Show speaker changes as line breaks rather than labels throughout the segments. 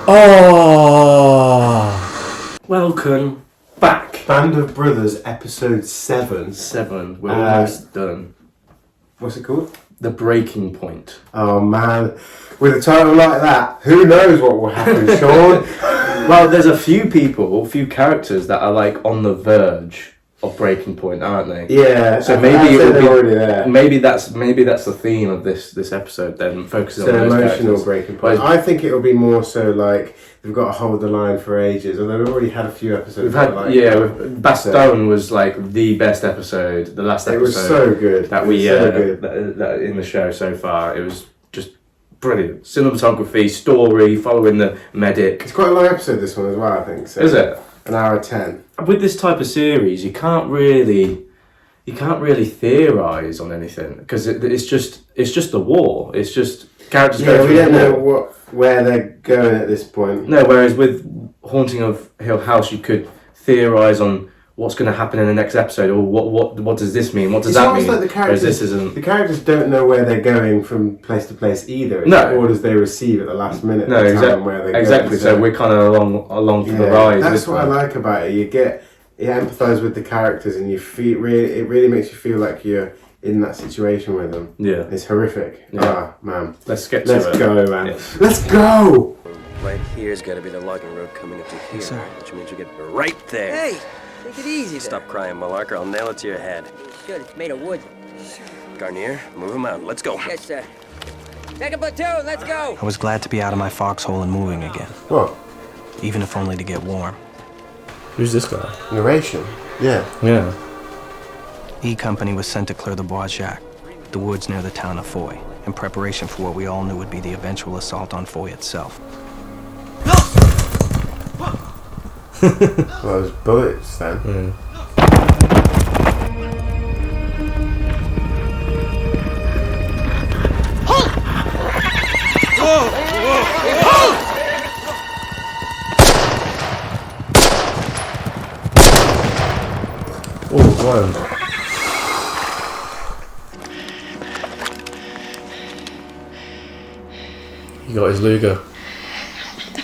Oh! Welcome back.
Band of Brothers, episode 7.
7. We're almost done.
What's it called?
The Breaking Point.
Oh man, with a title like that, who knows what will happen, Sean?
Well, there's a few characters that are like on the verge of breaking point, aren't they?
Yeah.
So maybe it would be
already there.
Maybe that's the theme of this episode. Then focusing on those
emotional
characters.
breaking point. I think it'll be more so like they've got to hold the line for ages. Although we've already had a few episodes.
Bastogne was like the best episode. The last episode.
It was so good.
That that in the show so far. It was just brilliant. Cinematography, story, following the medic.
It's quite a long episode, this one as well, I think. So
is it?
An hour 10.
With this type of series, you can't really theorize on anything because it's just the war. It's just characters.
Yeah, we don't know where they're going at this point.
No, whereas with Haunting of Hill House, you could theorize on what's going to happen in the next episode, or what does this mean? What does that mean?
Like the characters don't know where they're going from place to place either. It's the orders they receive at the last minute.
No, exactly. So we're kind of along for the ride.
That's what I like about it. You empathise with the characters, and you feel it really makes you feel like you're in that situation with them.
Yeah,
it's horrific. Yeah. Ah, man.
Let's go,
man.
Yeah.
Let's go.
Right here's got to be the logging road coming up to here, which means you get right there.
Hey, take it easy.
Stop crying, Malark, or I'll nail it to your head.
Good, it's made of wood.
Garnier, move him out. Let's go.
Yes, sir. Second platoon, let's go.
I was glad to be out of my foxhole and moving again.
What?
Even if only to get warm.
Who's this guy?
Narration. Yeah.
E Company was sent to clear the Bois Jacques, the woods near the town of Foy, in preparation for what we all knew would be the eventual assault on Foy itself.
Well, those bullets then.
He got his Luger.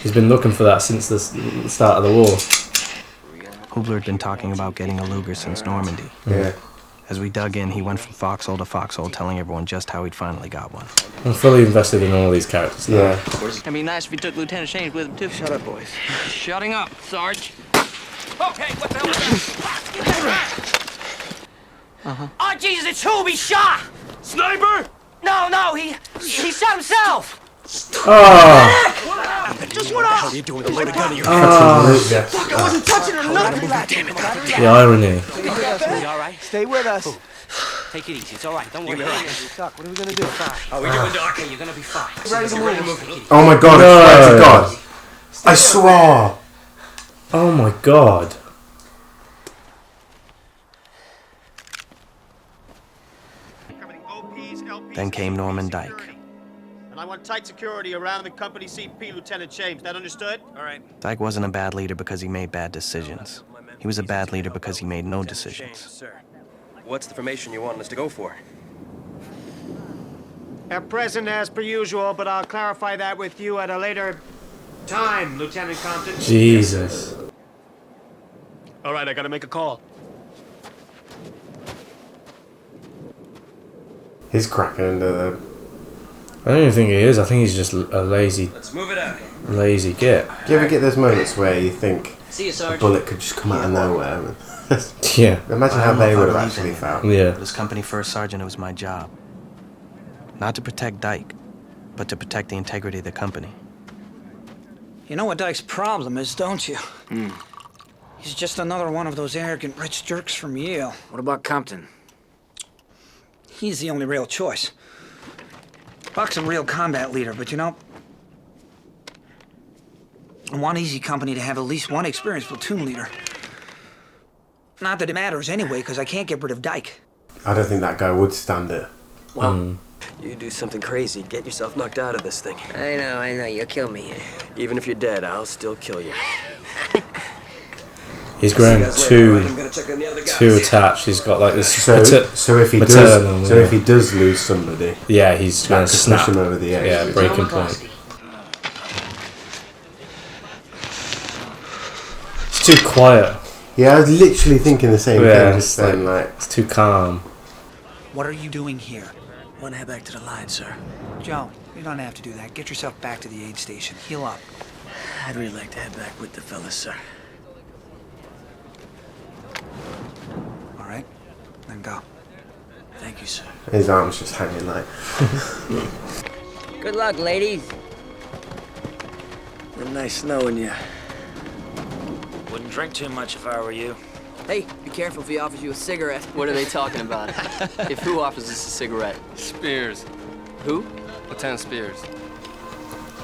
He's been looking for that since the start of the war.
Hubler had been talking about getting a Luger since Normandy.
Yeah.
As we dug in, he went from foxhole to foxhole, telling everyone just how he'd finally got one.
I'm fully invested in all these characters now.
Yeah.
It'd be nice if you took Lieutenant Shames with him, too.
Shut up, boys.
Shutting up, Sarge. Okay, what the hell was that? Oh, Jesus, it's who we shot!
Sniper!
No, he shot himself!
Oh!
Just what else?
What are you doing with a loaded gun in your
Fuck, I wasn't touching her, nothing!
Damn it.
The irony.
You all right?
Stay with us.
Take it easy, it's all right, don't worry.
Doc, what are we gonna do?
How we doing, Doc?
Okay, you're gonna be fine.
Ready to move.
Oh my God! I swear to God! I swear!
Oh my God.
Then came Norman Dyke.
And I want tight security around the company CP, Lieutenant Shames. That understood?
All right.
Dyke wasn't a bad leader because he made bad decisions. He was a bad leader because he made no decisions.
Sir, what's the formation you want us to go for?
At present, as per usual, but I'll clarify that with you at a later time, Lieutenant Compton.
Jesus.
All right, I gotta make a call.
He's cracking under the...
I don't even think he is. I think he's just a lazy
Let's move it out.
git.
Do you ever get those moments where you think
See you,
a
Sarge.
bullet could just come out of nowhere?
Yeah.
Imagine how they would have actually felt.
Yeah.
As company first sergeant, it was my job. Not to protect Dyke, but to protect the integrity of the company.
You know what Dyke's problem is, don't you? He's just another one of those arrogant rich jerks from Yale.
What about Compton?
He's the only real choice. Buck's a real combat leader, but you know, I want Easy Company to have at least one experienced platoon leader. Not that it matters anyway, because I can't get rid of Dyke.
I don't think that guy would stand it.
Well, you do something crazy, get yourself knocked out of this thing.
I know, you'll kill me.
Even if you're dead, I'll still kill you.
He's grown too attached. He's got like this.
So if he does lose somebody,
yeah, he's going to snap
him over the edge.
Yeah, breaking point. It's too quiet.
Yeah, I was literally thinking the same
Yeah,
thing.
it's
Just then, like,
It's too calm.
What are you doing here?
Want to head back to the line, sir?
Joe, you don't have to do that. Get yourself back to the aid station. Heal up.
I'd really like to head back with the fellas, sir.
All right? Then go.
Thank you, sir.
his arms just hanging like.
Good luck, ladies.
Been nice knowing you.
Wouldn't drink too much if I were you.
Hey, be careful if he offers you a cigarette.
What are they talking about? If who offers us a cigarette?
Spears.
Who?
Lieutenant Spears.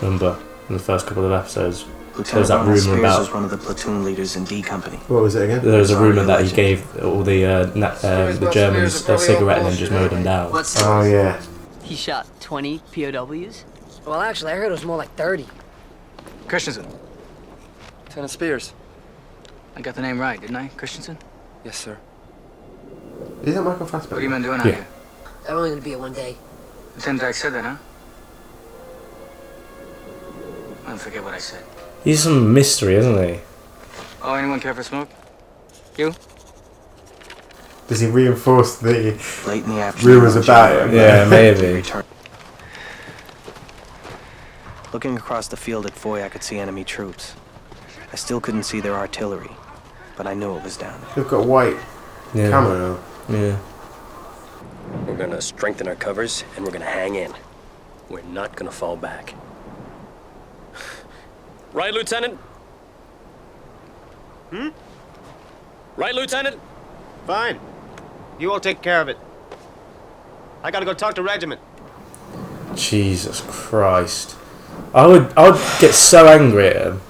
Remember, in the first couple of episodes,
Lieutenant
there was that
Ronald Spears
rumour about...
was one of the platoon leaders in D Company.
What was it again?
There was a rumour that he
legend.
gave all the Germans a cigarette and then just mowed them down.
Oh yeah.
He shot 20 POWs?
Well, actually, I heard it was more like 30.
Christensen.
Lieutenant Spears.
I got the name right, didn't I? Christensen?
Yes, sir.
Is that Michael Fassbender?
What are you men doing out
Yeah.
here?
I'm only gonna be here one day.
Lieutenant Dyke said that, huh? I don't forget what I said.
He's some mystery, isn't he?
Oh, anyone care for smoke? You?
Does he reinforce the
Late in the afternoon.
rumours about him?
Yeah, maybe.
Looking across the field at Foy, I could see enemy troops. I still couldn't see their artillery, but I knew it was down there.
They've got white
Yeah.
camo.
Yeah.
We're gonna strengthen our covers, and we're gonna hang in. We're not gonna fall back. Right, Lieutenant? Right, Lieutenant?
Fine. You all take care of it. I gotta go talk to regiment.
Jesus Christ. I would get so angry at him.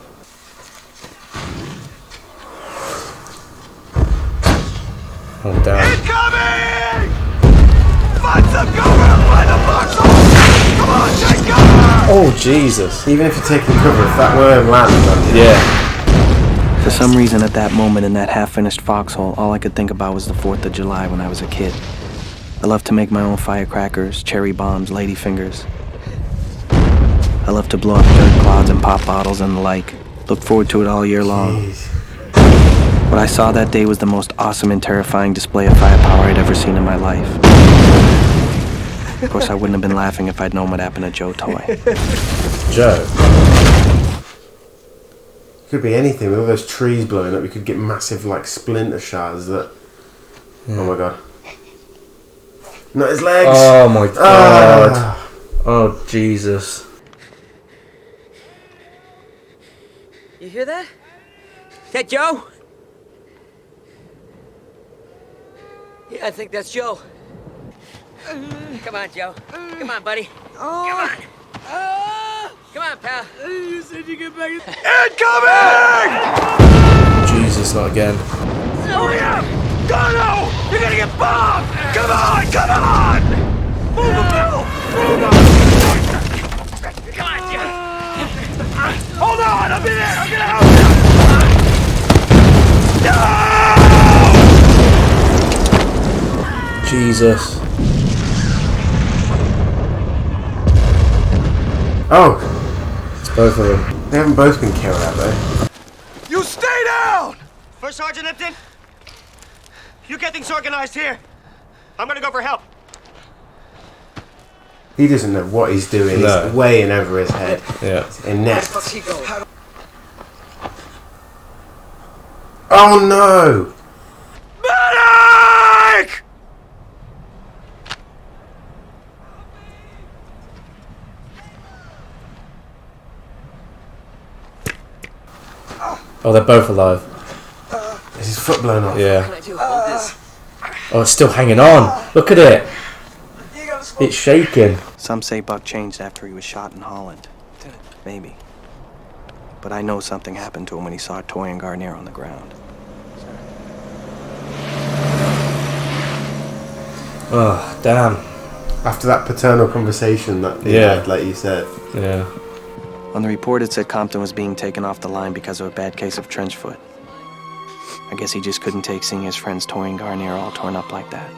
Oh damn.
Incoming! Find some cover! Find a foxhole! Come on, take cover!
Oh Jesus.
Even if you're taking cover, if that worm lands on you.
Yeah.
For some reason, at that moment in that half-finished foxhole, all I could think about was the 4th of July when I was a kid. I loved to make my own firecrackers, cherry bombs, ladyfingers. I loved to blow up dirt clouds and pop bottles and the like. Looked forward to it all year long.
Jeez.
What I saw that day was the most awesome and terrifying display of firepower I'd ever seen in my life. Of course, I wouldn't have been laughing if I'd known what happened to Joe Toy.
Joe.
Could be anything. With all those trees blowing up, you could get massive like splinter shards that. Oh my god. Not his legs.
Oh my God.
Ah.
Oh Jesus.
You hear that? Is that Joe? Yeah, I think that's Joe. Come on, Joe. Come on, buddy. Come on. Come on, pal. You said you get back.
Incoming!
Jesus, not again.
Hurry up! Dono! You're gonna get bombed! Come on! Come on! Move him now! Move him!
Come on, Joe.
Hold on! I'll be there! I'm gonna help you!
Jesus.
Oh,
It's both of them.
they haven't both been killed, have they?
You stay down! First Sergeant Lipton, you get things organized here. I'm gonna go for help.
He doesn't know what he's doing.
No.
He's way in over his head.
Yeah.
Inept.
He goes.
Oh no!
Medic!
Oh, they're both alive.
Is his foot blown off?
Yeah.
What can I do? Hold this.
Oh, it's still hanging on. Look at it. It's shaking.
Some say Buck changed after he was shot in Holland. Maybe. But I know something happened to him when he saw Toy and Garnier on the ground.
Oh, damn.
After that paternal conversation that they
Yeah.
had, like you said.
Yeah.
On the report, it said Compton was being taken off the line because of a bad case of trench foot. I guess he just couldn't take seeing his friends Toy and Garnier all torn up like that.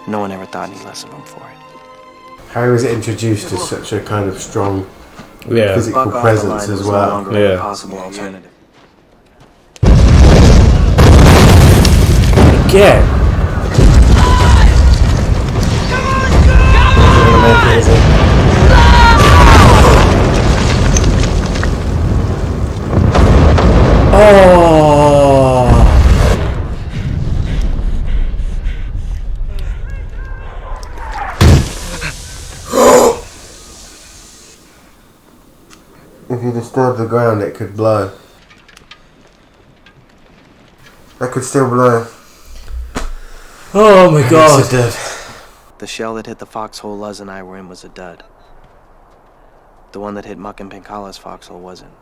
No one ever thought any less of him for it.
How was it introduced as such a kind of strong
Yeah.
physical
Buck off the
presence
line
as
was no
well?
longer
Yeah.
a possible alternative.
again. Oh.
If you disturb the ground, it could blow. That could still blow.
Oh my god.
It's a dud.
The shell that hit the foxhole Luz and I were in was a dud. The one that hit Muck and Pinkala's foxhole wasn't.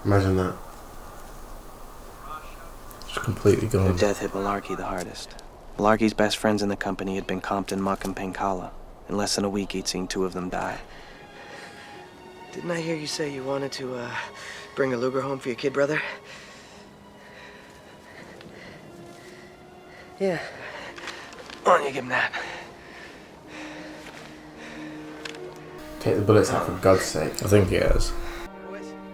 Imagine that.
It's completely
Their
gone.
death hit Malarkey the hardest. Malarkey's best friends in the company had been Compton, Muck, and Pinkala. In less than a week, he'd seen 2 of them die.
Didn't I hear you say you wanted to, bring a Luger home for your kid brother? Yeah. Why don't you give him that?
Take the bullets out for God's sake.
I think he has.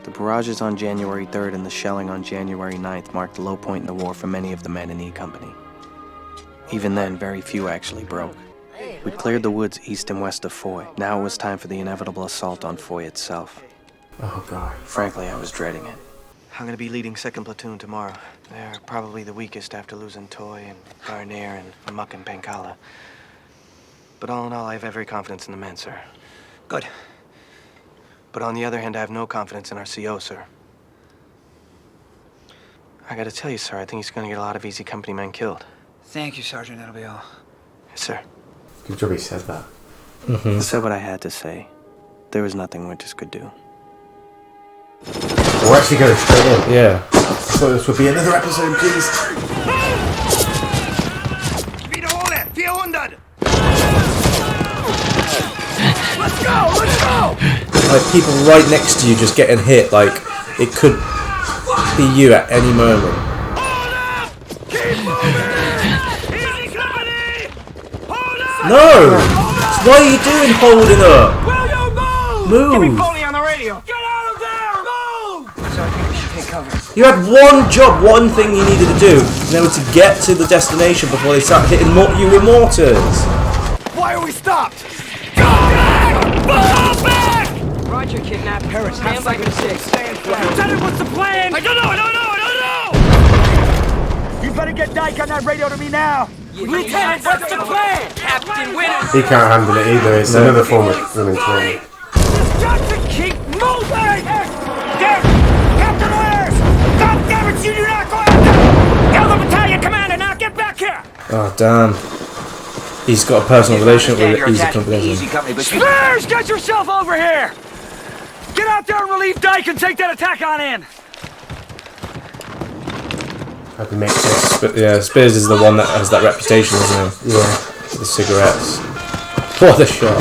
The barrages on January 3rd and the shelling on January 9th marked the low point in the war for many of the men in E Company. Even then, very few actually broke. We'd cleared the woods east and west of Foy. Now it was time for the inevitable assault on Foy itself.
Oh God.
Frankly, I was dreading it. I'm gonna be leading 2nd Platoon tomorrow. They're probably the weakest after losing Toy and Garnier and Muck and Pinkala. But all in all, I have every confidence in the men, sir.
Good.
But on the other hand, I have no confidence in our CO, sir. I gotta tell you, sir, I think he's gonna get a lot of easy company men killed.
Thank you, Sergeant. That'll be all.
Yes, sir.
Good job he said that.
I said what I had to say. There was nothing Winters could do.
We're actually going straight in.
Yeah.
So this would be another episode, please.
Let's go! Let's go!
Like people right next to you just getting hit, like it could be you at any moment.
Keep moving! Easy company! Hold up!
No! What are you doing holding up?
Will you move?
Move!
Give me Foley on the radio! Get out of there! Move!
So I think we should take cover.
You had one job, one thing you needed to do, and that was to get to the destination before they start hitting you with mortars.
Why are we stopped? Go back! Fall back!
Roger, kidnapped. Harris, stand by for 6. Stand flat.
Lieutenant, what's the plan? I don't know! You better get Dyke on that radio to me now!
Lieutenant, what's the plan? Captain Winters!
He can't handle it either. It's another form of running trauma.
Got to keep moving! There! Captain Winters! God damn it, you do not go out there! Tell the battalion commander now, get back here!
Oh damn. He's got a personal relationship with Easy Company.
Spears, get yourself over here! Get out there and relieve Dyke and take that attack on in!
Had to make sense.
Yeah, Spears is the one that has that reputation, isn't he?
Yeah.
For the cigarettes. What a shot.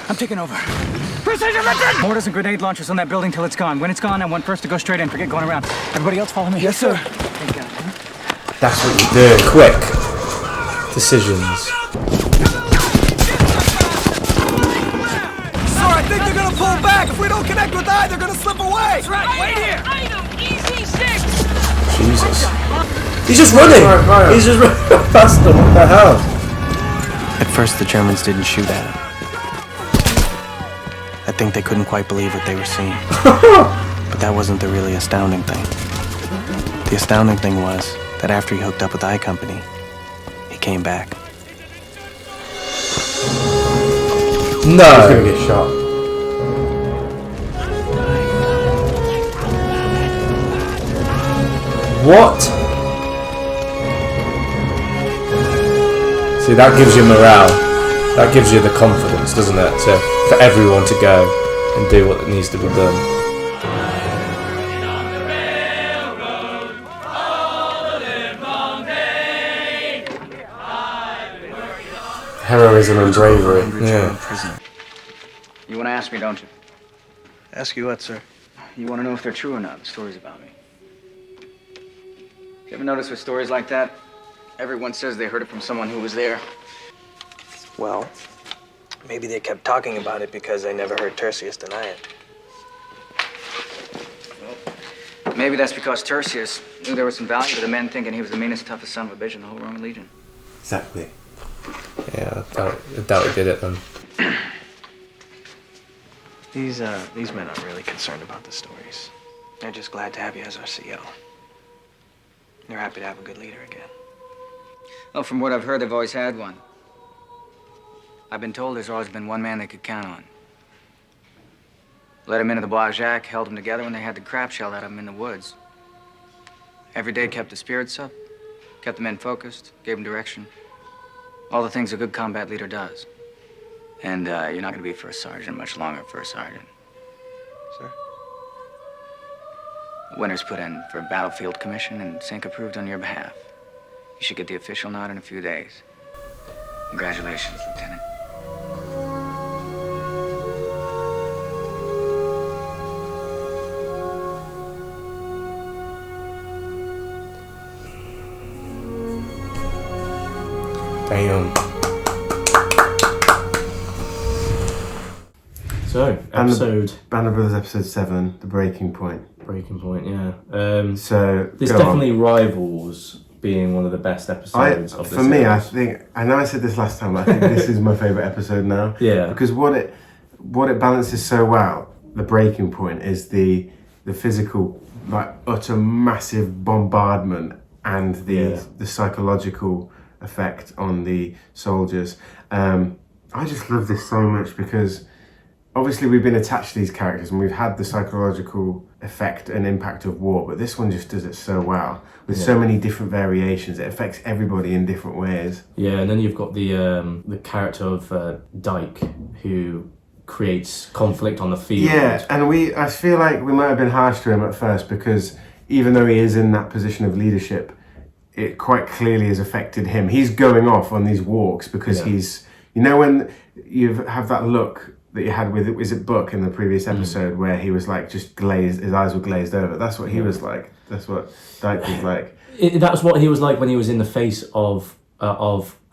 I'm taking over.
Precision mission!
Mortars and grenade launchers on that building till it's gone. When it's gone, I want first to go straight in. Forget going around. Everybody else follow me. Yes, sir. Thank God.
That's what you do.
Quick decisions.
Sir, I think they're gonna pull back. If we don't connect with I, they're gonna slip away. That's right, wait here.
Easy 6.
Jesus. He's just running! He's just running past them. What the hell?
At first, the Germans didn't shoot at him. I think they couldn't quite believe what they were seeing. But that wasn't the really astounding thing. The astounding thing was that after he hooked up with I Company, he came back.
He's gonna get shot.
What? See, that gives you morale. That gives you the confidence, doesn't it? For everyone to go and do what needs to be done.
Heroism and bravery.
Yeah.
You want to ask me, don't you?
Ask you what, sir?
You want to know if they're true or not, the stories about me. You ever notice with stories like that, everyone says they heard it from someone who was there?
Well, maybe they kept talking about it because they never heard Tertius deny it.
Well, Maybe that's because Tertius knew there was some value to the men thinking he was the meanest, toughest son of a bitch in the whole Roman legion.
Exactly.
Yeah, I doubt he did it then.
These men aren't really concerned about the stories. They're just glad to have you as our CO. They're happy to have a good leader again.
Well, from what I've heard, they've always had one. I've been told there's always been one man they could count on. Let him into the Bois Jacques, held them together when they had the crap shelled out of them in the woods. Every day kept the spirits up, kept the men focused, gave them direction. All the things a good combat leader does. And you're not going to be first sergeant much longer, first sergeant.
Sir?
Winter's put in for a battlefield commission and Sync approved on your behalf. You should get the official nod in a few days. Congratulations, Lieutenant.
Damn.
So, episode...
Band of Brothers episode 7, The Breaking Point.
Breaking Point, yeah.
So,
this
go
definitely
on.
rivals being one of the best episodes of the
For me, I
series.
think, I know I said this last time, but I think this is my favourite episode now.
Yeah.
Because what it balances so well, The Breaking Point, is the physical, like, utter massive bombardment and the psychological effect on the soldiers. I just love this so much because obviously we've been attached to these characters and we've had the psychological effect and impact of war, but this one just does it so well with so many different variations. It affects everybody in different ways.
Yeah, and then you've got the character of Dyke, who creates conflict on the field.
Yeah, and I feel like we might have been harsh to him at first because even though he is in that position of leadership, it quite clearly has affected him. He's going off on these walks because he's, you know, when you have that look that you had with, is it Book in the previous episode where he was like just glazed, his eyes were glazed over. That's what he was like. That's what Dyke was like.
That's what he was like when he was in the face of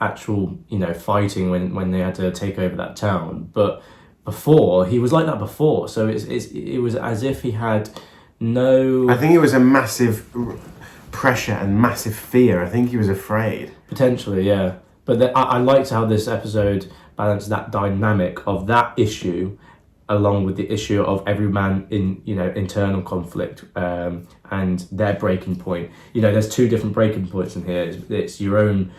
actual, you know, fighting when they had to take over that town. But before, he was like that before. So it was as if he had no...
I think it was a massive pressure and massive fear. I think he was afraid.
Potentially, yeah. But I liked how this episode balanced that dynamic of that issue along with the issue of every man in, you know, internal conflict and their breaking point. You know, there's two different breaking points in here. It's your own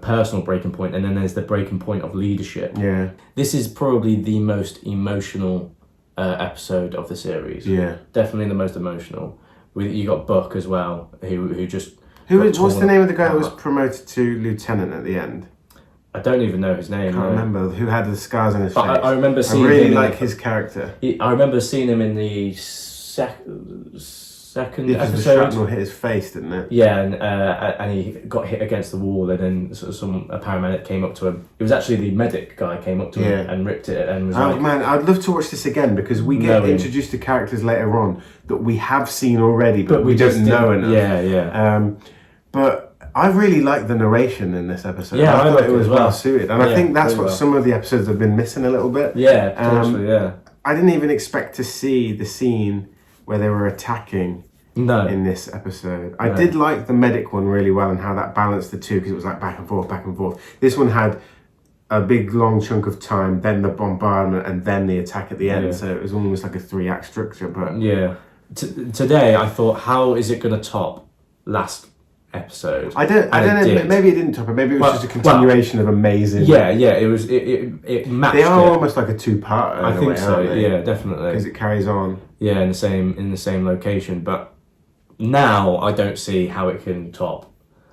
personal breaking point, and then there's the breaking point of leadership.
Yeah.
This is probably the most emotional episode of the series.
Yeah.
Definitely the most emotional. You got Buck as well, who just...
What's the name of the guy that was promoted to lieutenant at the end?
I don't even know his name.
I can't remember. Who had the scars on his face.
I remember seeing
I really
him
like his character.
I remember seeing him in the second
Because the
episode.
shrapnel hit his face, didn't it?
Yeah, and he got hit against the wall, and then a paramedic came up to him. It was actually the medic guy came up to him and ripped it and was like...
Man, I'd love to watch this again because we get introduced to characters later on that we have seen already, but we don't know enough.
Yeah, yeah.
But I really liked the narration in this episode.
Yeah,
I thought
liked
it was
as well.
well suited, and I
Yeah,
think that's
very
what
well.
some of the episodes have been missing a little bit.
Yeah, potentially, yeah.
I didn't even expect to see the scene where they were attacking in this episode. I did like the medic one really well and how that balanced the two because it was like back and forth, back and forth. This one had a big long chunk of time, then the bombardment, and then the attack at the end.
Yeah.
So it was almost like a 3-act structure. But
yeah, today I thought, how is it going to top last episode?
I don't know. Maybe it didn't top it. Maybe it was just a continuation of amazing.
Yeah, yeah. It was. It matched.
They are
it.
almost like a 2-parter.
I think so. Yeah, definitely.
Because it carries on.
Yeah, in the same location. But now I don't see how it can top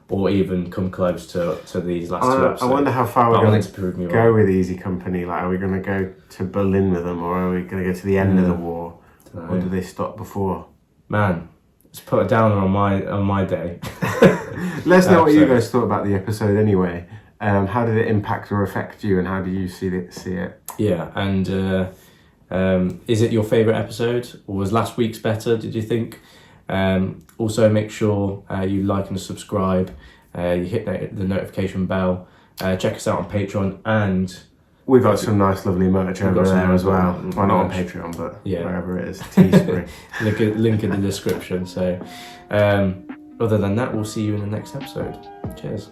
or even come close to these last two episodes.
I wonder how far we're
going
going
to prove me
go
wrong.
with Easy Company. Like, are we going to go to Berlin with them, or are we going to go to the end of the war, or do they stop before?
Man, let's put a downer on my day.
Let's know what you guys thought about the episode anyway. How did it impact or affect you, and how do you see it?
Yeah, and is it your favourite episode, or was last week's better, did you think? Also, make sure you like and subscribe, you hit the notification bell, check us out on Patreon, and
We've got some nice, lovely merch
We've
over
got some
there as well.
merch.
Well, not on Patreon, but
Yeah.
wherever it is. Teespring.
link in the description. So, other than that, we'll see you in the next episode. Cheers.